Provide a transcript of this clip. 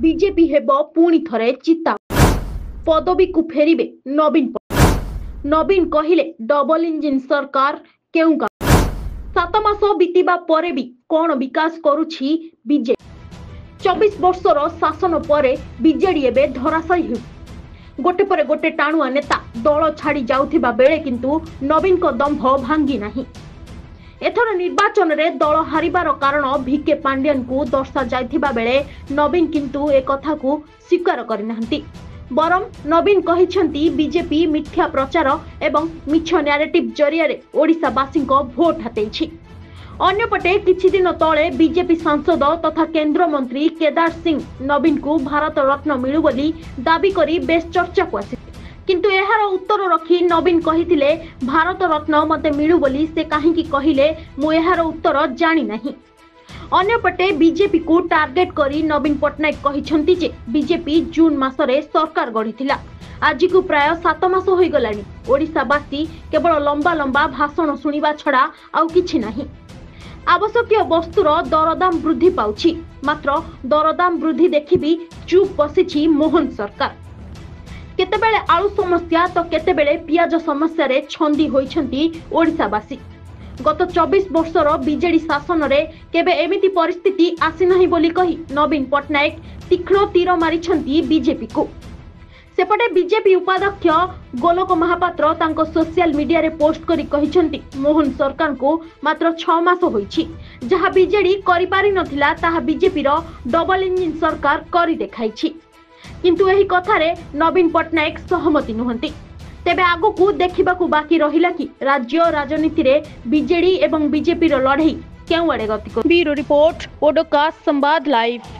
BJP हेबो पुणी थरे चित्ता पदवी को फेरिबे नवीन कहिले डबल इंजिन सरकार केउ का 7 मास बीतीबा परे भी कौन विकास करुछि बीजेपी 24 वर्षर शासन परे बीजेडी एबे धराशायी हो गोटे परे गोटे टाणुआ नेता दल छाड़ी जाउथिबा बेले किंतु नवीन को दंभ भांगी नाही। एथर निर्वाचन रे दल हारिबार कारण भिके पांड्यन को दर्शा जाइथिबा बेले नवीन किंतु ए कथा को स्वीकार करिनाहंती। बरम नवीन कहिसंती बीजेपी मिथ्या प्रचार एवं मिछ नैरेटिव जरिया रे ओडिशावासी को भोट हातेछि। अन्यपटे किछि दिन तले बीजेपी सांसद तथा केंद्र मंत्री केदार सिंह नवीन को भारत रत्न मिलु बोली दाबी करी बेस चर्चा को आसी किंतु एहार उत्तर रखी नवीन कहिथिले भारत रत्न मते मिलु बोली से काहेकि कहिले मु एहार उत्तर जानि नाही। अन्यपटे बीजेपी को टार्गेट करी नवीन पटनायक कहिसंती जे बीजेपी जून मासरे सरकार गढ़िथिला आज को प्राय 7 मास होई गलानी ओडिशावासी केवल लंबा लंबा भाषण सुनिबा छडा आउ किछि नाही। आवश्यक वस्तुर दरदाम वृद्धि पाउछि मात्र दरदाम वृद्धि देखि भी चुप बसिछि मोहन सरकार। केतेबेले आलू समस्या तो केतेबेले पियाज समस्या रे छंदी होइछंती ओडिशावासी। गत 24 वर्षर बीजेडी शासन रे केबे एमिति परिस्थिति आसी नाही बोली कही नवीन पटनायक तीक्ष्ण तीर मारिछंती बीजेपी को। सेपटे बीजेपी उपाध्यक्ष गोलोक महापात्र तांको सोशल मीडिया रे पोस्ट करी कहिछंती मोहन सरकार को मात्र 6 मास होईछि जहा बीजेडी करि पारि नथिला ताहा बीजेपी रो डबल इंजिन सरकार करि देखाइछि किंतु एही कथा रे नवीन पटनायक सहमति नुहंती। तेबे आगो को देखिबा को बाकी रहिला कि राज्य राजनीति रे बीजेडी एवं बीजेपी रो लड़ाई केउ आड़े गति कर। ब्यूरो रिपोर्ट ओडोकास्ट संवाद लाइव।